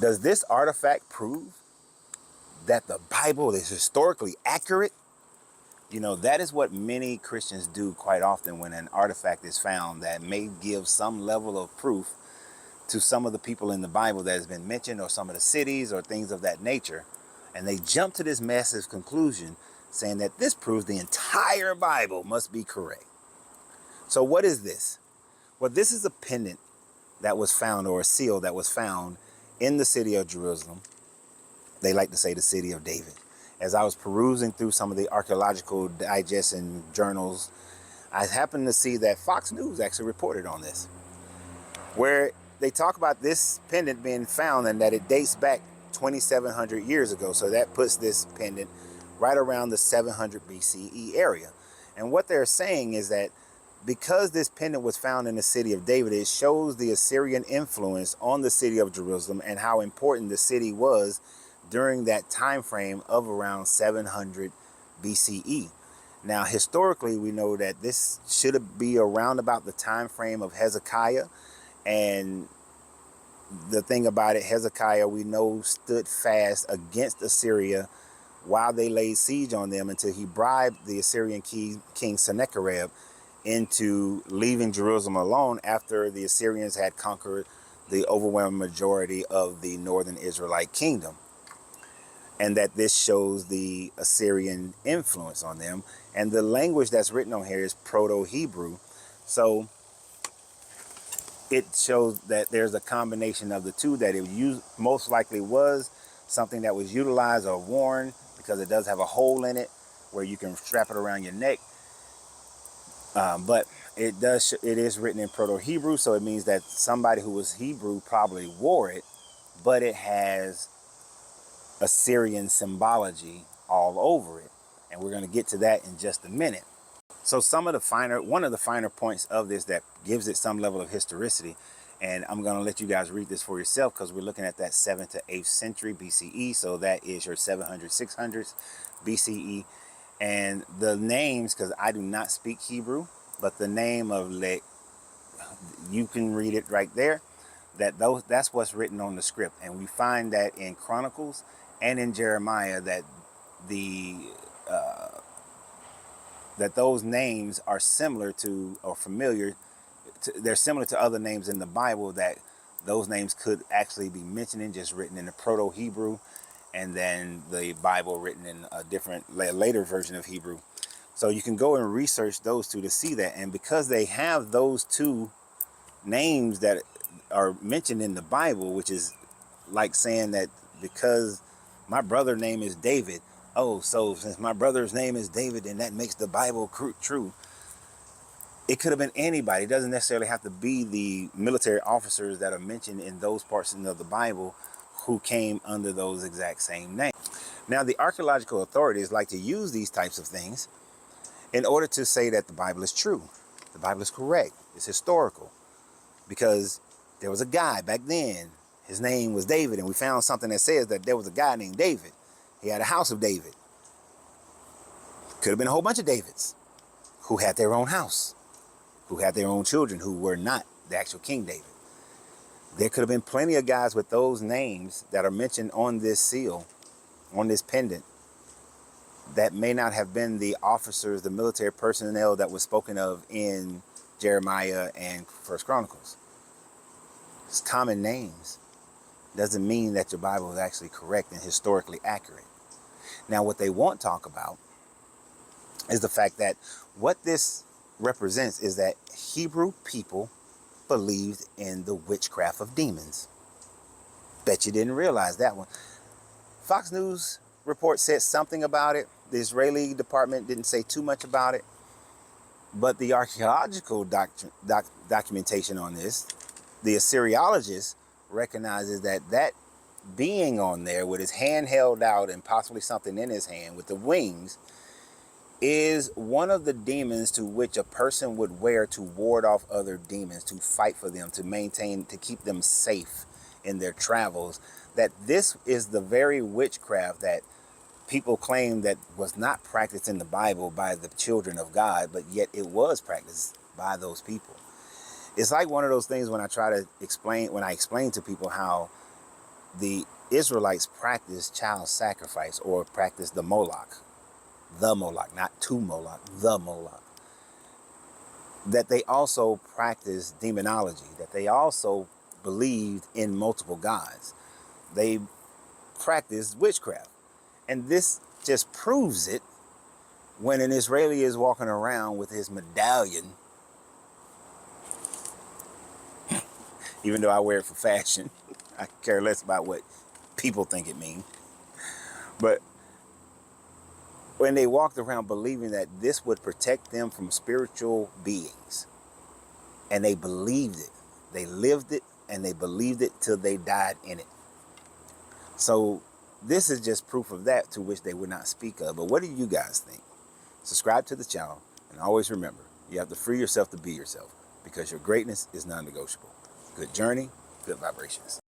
Does this artifact prove that the Bible is historically accurate? You know, that is what many Christians do quite often when an artifact is found that may give some level of proof to some of the people in the Bible that has been mentioned, or some of the cities or things of that nature. And they jump to this massive conclusion saying that this proves the entire Bible must be correct. So what is this? Well, this is a pendant that was found, or a seal that was found in the city of Jerusalem. They like to say the city of David. As I was perusing through some of the archaeological digests and journals, I happened to see that Fox News actually reported on this, where they talk about this pendant being found and that it dates back 2,700 years ago. So that puts this pendant right around the 700 BCE area. And what they're saying is that because this pendant was found in the city of David, it shows the Assyrian influence on the city of Jerusalem and how important the city was during that time frame of around 700 BCE. Now, historically, we know that this should be around about the time frame of Hezekiah. And the thing about it, Hezekiah, we know, stood fast against Assyria while they laid siege on them until he bribed the Assyrian king Sennacherib into leaving Jerusalem alone after the Assyrians had conquered the overwhelming majority of the northern Israelite kingdom. And that this shows the Assyrian influence on them. And the language that's written on here is Proto-Hebrew. So it shows that there's a combination of the two, that it most likely was something that was utilized or worn, because it does have a hole in it where you can strap it around your neck. But it is written in Proto-Hebrew, so it means that somebody who was Hebrew probably wore it, but it has Assyrian symbology all over it. And we're going to get to that in just a minute. So one of the finer points of this that gives it some level of historicity, and I'm going to let you guys read this for yourself, because we're looking at that 7th to 8th century BCE. So that is your 700s, 600s BCE. And the names, because I do not speak Hebrew, but the name of you can read it right there. That's what's written on the script. And we find that in Chronicles and in Jeremiah that that those names are similar to, or familiar to, they're similar to other names in the Bible, that those names could actually be mentioning, just written in the Proto-Hebrew, and then the Bible written in a different, later version of Hebrew. So you can go and research those two to see that. And because they have those two names that are mentioned in the Bible, which is like saying that because my brother's name is David, oh, so since my brother's name is David, then that makes the Bible true. It could have been anybody. It doesn't necessarily have to be the military officers that are mentioned in those portions of the Bible who came under those exact same names. Now, the archaeological authorities like to use these types of things in order to say that the Bible is true. The Bible is correct. It's historical. Because there was a guy back then, his name was David, and we found something that says that there was a guy named David. He had a house of David. Could have been a whole bunch of Davids who had their own house, who had their own children, who were not the actual King David. There could have been plenty of guys with those names that are mentioned on this seal, on this pendant, that may not have been the officers, the military personnel that was spoken of in Jeremiah and First Chronicles. It's common names. Doesn't mean that your Bible is actually correct and historically accurate. Now, what they won't talk about is the fact that what this represents is that Hebrew people believed in the witchcraft of demons. Bet you didn't realize that one. Fox News report said something about it. The Israeli department didn't say too much about it. But the archaeological documentation on this, the Assyriologist recognizes that being on there with his hand held out and possibly something in his hand with the wings is one of the demons to which a person would wear to ward off other demons, to fight for them, to maintain, to keep them safe in their travels. That this is the very witchcraft that people claim that was not practiced in the Bible by the children of God, but yet it was practiced by those people. It's like one of those things when I explain to people how the Israelites practiced child sacrifice, or practiced the Moloch, not to Moloch, the Moloch. That they also practiced demonology, that they also believed in multiple gods. They practiced witchcraft. And this just proves it when an Israeli is walking around with his medallion, even though I wear it for fashion. I care less about what people think it means. But when they walked around believing that this would protect them from spiritual beings, and they believed it, they lived it, and they believed it till they died in it. So this is just proof of that, to which they would not speak of. But what do you guys think? Subscribe to the channel, and always remember, you have to free yourself to be yourself, because your greatness is non-negotiable. Good journey, good vibrations.